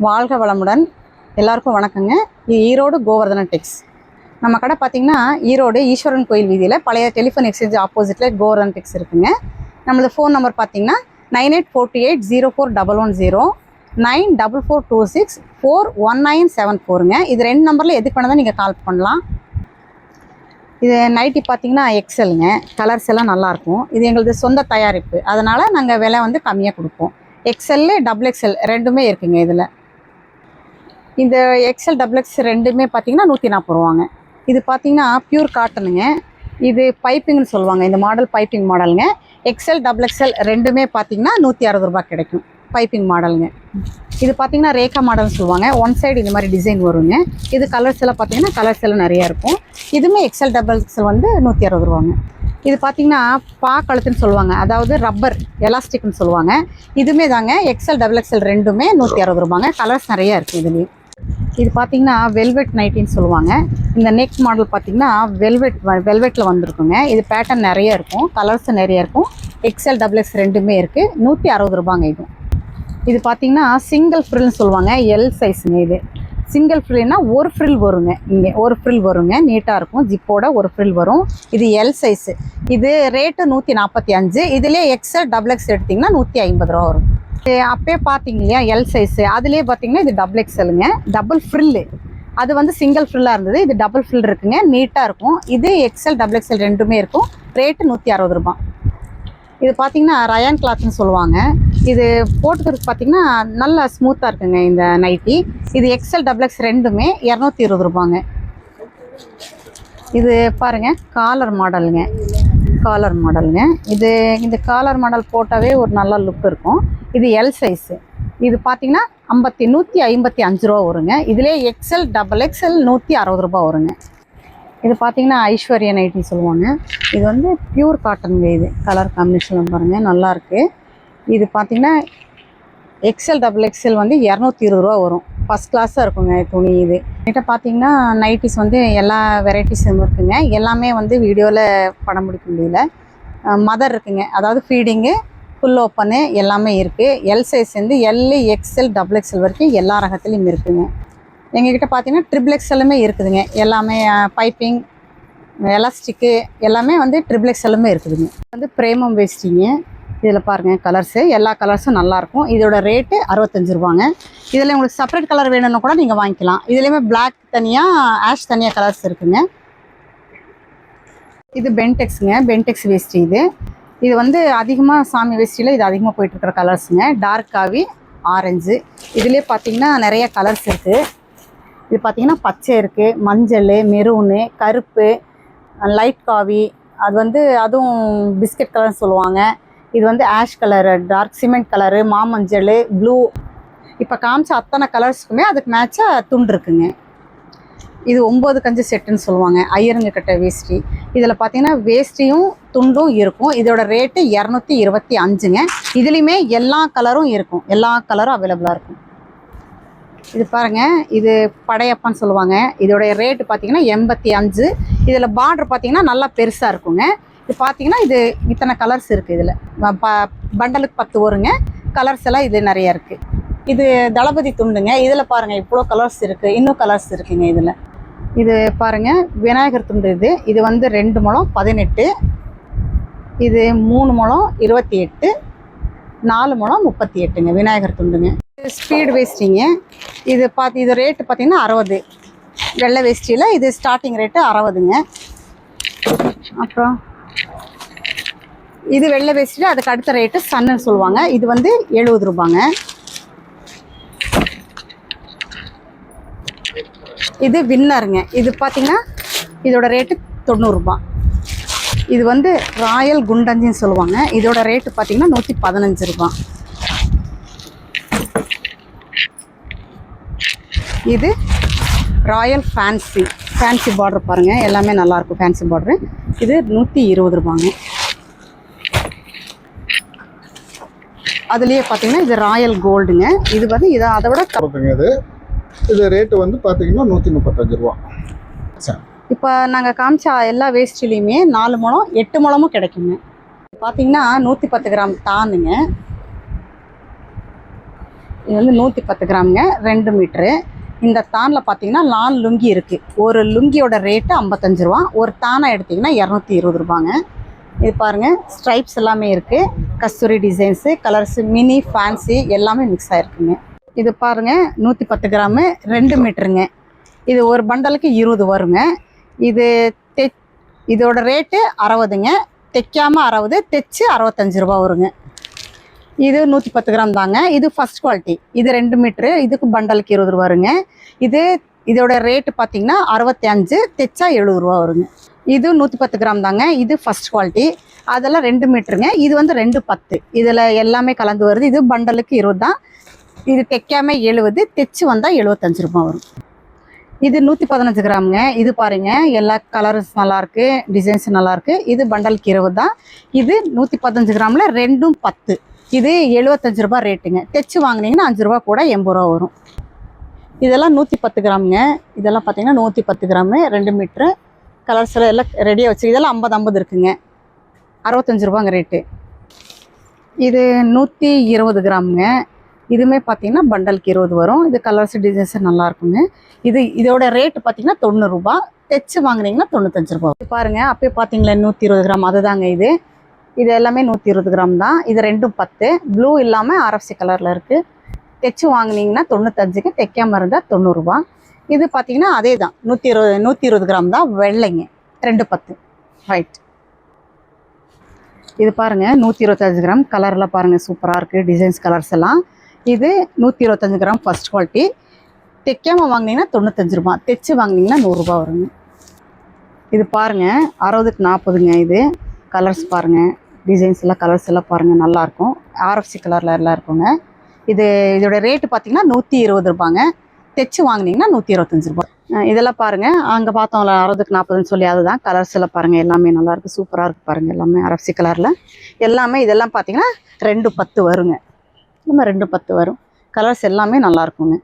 வாழ்க வளமுடன். எல்லாருக்கும் வணக்கங்க. இது ஈரோடு கோவர்தன டெக்ஸ். நம்ம கடை பார்த்திங்கன்னா ஈரோடு ஈஸ்வரன் கோயில் வீதியில் பழைய டெலிஃபோன் எக்ஸ்சேஞ்ச் ஆப்போசிட்டில் கோவர்தன டெக்ஸ் இருக்குங்க. நம்மளது ஃபோன் நம்பர் பார்த்திங்கன்னா 9848041110 944264197 இது 2 நம்பரில் எதுக்கு வேணால் நீங்கள் கால் பண்ணலாம். இது நைட்டி பார்த்திங்கன்னா எக்ஸலுங்க. கலர்ஸ் எல்லாம் நல்லாயிருக்கும். இது எங்களது சொந்த தயாரிப்பு, அதனால் நாங்கள் விலை வந்து கம்மியாக கொடுப்போம். எக்ஸல் டபுள் எக்ஸல் ரெண்டுமே இருக்குங்க. இதில் இந்த எக்ஸல் டபுள் எக்ஸ் ரெண்டுமே பார்த்திங்கன்னா 140 ரூபாங்க. இது பார்த்திங்கன்னா பியூர் காட்டனுங்க. இது பைப்பிங்னு சொல்லுவாங்க. இந்த மாடல் பைப்பிங் மாடலுங்க. எக்ஸல் டபுள் எக்ஸல் ரெண்டுமே பார்த்திங்கன்னா 160 ரூபா கிடைக்கும். பைப்பிங் மாடலுங்க. இது பார்த்திங்கன்னா ரேகா மாடல்னு சொல்லுவாங்க. ஒன் சைடு இந்த மாதிரி டிசைன் வருங்க. இது கலர்ஸ் எல்லாம் பார்த்திங்கன்னா கலர்ஸ் எல்லாம் நிறையா இருக்கும். இதுவுமே எக்ஸல் டபுள் எக்ஸல் வந்து 160 ரூபாங்க. இது பார்த்திங்கன்னா கழுத்துன்னு சொல்லுவாங்க, அதாவது ரப்பர் எலாஸ்டிக்னு சொல்லுவாங்க. இதுவுமே தாங்க எக்ஸல் டபுள் எக்ஸல் ரெண்டுமே 160 ரூபாங்க. கலர்ஸ் நிறையா இருக்குது இதுலேயும். இது பார்த்திங்கன்னா வெல்வெட் நைட்டின்னு சொல்லுவாங்க. இந்த நெக் மாடல் பார்த்திங்கன்னா வெல்வெட்டில் வந்திருக்குங்க. இது பேட்டர்ன் நிறைய இருக்கும், கலர்ஸ் நிறைய இருக்கும். எக்ஸல் டபுள் எக்ஸ் ரெண்டுமே இருக்குது. 160 ரூபாங்க. இது பார்த்திங்கன்னா சிங்கிள் ஃப்ரில்னு சொல்லுவாங்க. எல் சைஸுங்க. இது சிங்கிள் ஃப்ரில்னா ஒரு ஃப்ரில் வருங்க. இங்கே ஒரு ஃப்ரில் வருங்க, நீட்டாக இருக்கும். ஜிப்போட ஒரு ஃப்ரில் வரும். இது எல் சைஸு. இது ரேட்டு 145. இதுலேயே எக்ஸல் டபுள் எக்ஸ் எடுத்திங்கன்னா 150 ரூபா வரும். அப்பயே பார்த்தீங்க இல்லையா எல் சைஸு, அதுலேயே பார்த்தீங்கன்னா இது டபுள் எக்ஸலுங்க. Double frill. அது வந்து சிங்கிள் ஃப்ரில்லாக இருந்தது. இது டபுள் ஃப்ரில் இருக்குங்க, நீட்டாக இருக்கும். இது எக்ஸல் டபுள் எக்ஸல் ரெண்டுமே இருக்கும். ரேட்டு 160 ரூபா. இது பார்த்திங்கன்னா ரயான் கிளாத்னு சொல்லுவாங்க. இது போட்டுக்கிறதுக்கு பார்த்திங்கன்னா நல்லா ஸ்மூத்தாக இருக்குங்க இந்த நைட்டி. இது எக்ஸல் டபுள் எக்ஸ் ரெண்டுமே 220 ரூபாங்க. இது பாருங்கள் காலர் மாடலுங்க. இது இந்த காலர் மாடல் போட்டாவே ஒரு நல்ல லுக் இருக்கும். இது எல் சைஸு. இது பார்த்திங்கன்னா 155 ரூபா வருங்க. இதிலே எக்ஸல் டபுள் எக்ஸல் 160 ரூபா வருங்க. இது பார்த்திங்கன்னா ஐஸ்வர்யா நைட்டின்னு சொல்லுவாங்க. இது வந்து பியூர் காட்டனுங்க. இது கலர் காம்பினேஷன் பாருங்கள், நல்லாயிருக்கு. இது பார்த்திங்கன்னா எக்ஸல் டபுள் எக்ஸல் வந்து 220 ரூபா வரும். ஃபஸ்ட் கிளாஸாக இருக்குங்க துணி. இது கிட்ட பார்த்திங்கன்னா நைட்டிஸ் வந்து எல்லா வெரைட்டிஸும் இருக்குங்க. எல்லாமே வந்து வீடியோவில் படம் பிடிக்க முடியல. மதர் இருக்குங்க, அதாவது ஃபீடிங்கு, ஃபுல் ஓப்பனு எல்லாமே இருக்குது. எல் சைஸ் வந்து எல் எக்ஸல் டபுள் எக்ஸல் வரைக்கும் எல்லா ரகத்துலேயும் இருக்குதுங்க. எங்ககிட்ட பார்த்திங்கன்னா ட்ரிபிள் எக்ஸலுமே இருக்குதுங்க. எல்லாமே பைப்பிங் எலாஸ்டிக்கு எல்லாமே வந்து ட்ரிபிள் எக்ஸலுமே இருக்குதுங்க. வந்து பிரேமம் வேஸ்டிங்க. இதில் பாருங்கள் கலர்ஸு, எல்லா கலர்ஸும் நல்லாயிருக்கும். இதோட ரேட்டு 65 ரூபாங்க. இதில் உங்களுக்கு செப்பரேட் கலர் வேணும்னு கூட நீங்கள் வாங்கிக்கலாம். இதுலேயுமே பிளாக் தனியாக, ஆஷ் தனியாக கலர்ஸ் இருக்குதுங்க. இது பென்டெக்ஸுங்க. பென்டெக்ஸ் வேஸ்டி. இது வந்து அதிகமாக சாமி வேஸ்டியில் இது அதிகமாக போயிட்டுருக்கிற கலர்ஸுங்க. டார்க் காவி, ஆரஞ்சு. இதுலேயே பார்த்திங்கன்னா நிறைய கலர்ஸ் இருக்குது. இது பார்த்திங்கன்னா பச்சை இருக்குது, மஞ்சள், மெரூனு, கருப்பு, லைட் காவி, அது வந்து அதுவும் பிஸ்கட் கலர்னு சொல்லுவாங்க. இது வந்து ash colour, dark cement colour, மாமஞ்சள், ப்ளூ. இப்போ காமிச்ச அத்தனை கலர்ஸுக்குமே அதுக்கு மேட்சாக துண்டு இருக்குங்க. இது 9 கஞ்சு செட்டுன்னு சொல்லுவாங்க. ஐயருங்க கட்ட வேஷ்டி. இதில் பார்த்திங்கன்னா வேஷ்டியும் துண்டும் இருக்கும். இதோட ரேட்டு 225ங்க. இதுலேயுமே எல்லா கலரும் இருக்கும், எல்லா கலரும் அவைலபிளாக இருக்கும். இது பாருங்கள், இது படையப்பான்னு சொல்லுவாங்க. இதோடைய ரேட்டு பார்த்திங்கன்னா 85. இதில் பார்டர் பார்த்திங்கன்னா நல்லா பெருசாக இருக்குங்க. இது பார்த்திங்கன்னா இது இத்தனை கலர்ஸ் இருக்குது. இதில் பண்டலுக்கு 10 வருங்க. கலர்ஸ் எல்லாம் இது நிறையா இருக்குது. இது தளபதி துண்டுங்க. இதில் பாருங்கள் இவ்வளோ கலர்ஸ் இருக்குது, இன்னும் கலர்ஸ் இருக்குங்க. இது பாருங்கள் விநாயகர் துண்டு. இது வந்து 2 முழம் 18, இது 3 முழம் 28, 4 முழம் 38ங்க விநாயகர் துண்டுங்க. ஸ்பீடு வேஸ்டிங்க. இது ரேட்டு பார்த்திங்கன்னா 60. வெள்ளை வேஷ்டியில் இது ஸ்டார்டிங் ரேட்டு 60ங்க. அப்புறம் இது வெள்ளை வேஷ்டியில் அதுக்கு அடுத்த ரேட்டு சன்னு சொல்லுவாங்க. இது வந்து 70 ரூபாங்க. இது வின்னருங்க. இது பார்த்திங்கன்னா இதோட ரேட்டு 90 ரூபா. இது வந்து ராயல் குண்டஞ்சின்னு சொல்லுவாங்க. இதோட ரேட்டு பார்த்திங்கன்னா 115 ரூபா. இது ராயல் ஃபேன்சி பார்டர் பாருங்கள், எல்லாமே நல்லாயிருக்கும் ஃபேன்சி பார்டரு. இது 120 ரூபாங்க. அதுலேயே பார்த்தீங்கன்னா இது ராயல் கோல்டுங்க. இது வந்து இதை அதை விட இது ரேட்டு வந்து பார்த்தீங்கன்னா 135 ரூபா. இப்போ நாங்கள் காமிச்ச எல்லா வேஸ்ட்லேயுமே 4 முழம் 8 முழமும் கிடைக்குங்க. பார்த்தீங்கன்னா 110 கிராம் தானுங்க. இது வந்து 110 கிராமுங்க, 2 மீட்ரு. இந்த தானில் பார்த்தீங்கன்னா 4 லுங்கி இருக்குது. ஒரு லுங்கியோட ரேட்டு 55 ரூபா. ஒரு தானை எடுத்திங்கன்னா 220 ரூபாங்க. இது பாருங்கள், ஸ்ட்ரைப்ஸ் எல்லாமே இருக்குது. கஸ்தூரி டிசைன்ஸு, கலர்ஸு, மினி, ஃபேன்சி எல்லாமே மிக்ஸ் ஆகிருக்குங்க. இது பாருங்கள், 110 கிராமு, 2 மீட்டருங்க. இது ஒரு பண்டலுக்கு 20 வருங்க. இது இதோட ரேட்டு 60ங்க. தைக்காமல் 60, தைச்சு 65 ரூபா வருங்க. இது 110 கிராம் தாங்க. இது ஃபஸ்ட் குவாலிட்டி. இது 2 மீட்ரு. இதுக்கு பண்டலுக்கு 20 ரூபா வருங்க. இதோட ரேட்டு பார்த்தீங்கன்னா 65, தைச்சா 70 ரூபா வருங்க. இது 110 கிராம் தாங்க. இது ஃபஸ்ட் குவாலிட்டி. அதெல்லாம் 2 மீட்டருங்க. இது வந்து 210. இதில் எல்லாமே கலந்து வருது. இது பண்டலுக்கு 20 தான். இது தைக்காமல் 70, தைச்சு வந்தால் 75 ரூபா வரும். இது 115 கிராமுங்க. இது பாருங்க, எல்லா கலர்ஸ் நல்லாயிருக்கு, டிசைன்ஸ் நல்லாயிருக்கு. இது பண்டலுக்கு 20 தான். இது 115 கிராமில் 2ம் 10. இது 75 ரூபா ரேட்டுங்க. தைச்சு வாங்கினீங்கன்னா 5 ரூபா கூட 80 ரூபா வரும். இதெல்லாம் 110 கிராமுங்க. இதெல்லாம் பார்த்தீங்கன்னா 110 கிராமு, 2 மீட்ரு. கலர்ஸ் எல்லாம் ரெடியாக வச்சு இதெல்லாம் 50 இருக்குங்க. 65 ரூபாங்க ரேட்டு. இது 120 கிராமுங்க. இதுவுமே பார்த்தீங்கன்னா பண்டலுக்கு 20 வரும். இது கலர்ஸ் டிசைன்ஸ் நல்லா இருக்குங்க. இதோட ரேட்டு பார்த்தீங்கன்னா 90 ரூபா. தைச்சு வாங்கினீங்கன்னா 95 ரூபா. பாருங்கள், அப்பயே பார்த்தீங்களா 120 கிராம், அதுதாங்க இது. இது எல்லாமே 120 கிராம் தான். இது 2ம் 10. ப்ளூ இல்லாமல் RFC கலரில் இருக்குது. தைச்சு வாங்கினீங்கன்னா 95க்கு, தைக்காமல் இருந்தால் 90 ரூபா. இது பார்த்தீங்கன்னா அதே தான், 120 கிராம் தான், வெள்ளைங்க, 210 ஒயிட். இது பாருங்கள், 125 கிராம். கலரில் பாருங்கள், சூப்பராக இருக்குது, டிசைன்ஸ் கலர்ஸ் எல்லாம். இது 125 கிராம் ஃபஸ்ட் குவாலிட்டி. தைக்காமல் வாங்கினீங்கன்னா 95 ரூபா. தைச்சு வாங்கினீங்கன்னா 100 ரூபா வருங்க. இது பாருங்கள், 60க்கு 40ங்க. இது கலர்ஸ் பாருங்கள், டிசைன்ஸ் எல்லாம், கலர்ஸ் எல்லாம் பாருங்கள், நல்லாயிருக்கும். RFC கலரில் எல்லாம் இருக்குங்க. இதோட ரேட்டு பார்த்தீங்கன்னா 120 ரூபாங்க. தைச்சு வாங்கினீங்கன்னா 125 ரூபா. இதெல்லாம் பாருங்கள், அங்கே பார்த்தோம்ல 60க்கு 40ன்னு சொல்லி, அதுதான். கலர்ஸ் எல்லாம் பாருங்கள், எல்லாமே நல்லாயிருக்கு, சூப்பராக இருக்குது பாருங்கள். எல்லாமே RFC கலரில் எல்லாமே. இதெல்லாம் பார்த்தீங்கன்னா 210 வருங்க. நம்ம 210 வரும். கலர்ஸ் எல்லாமே நல்லாயிருக்குங்க.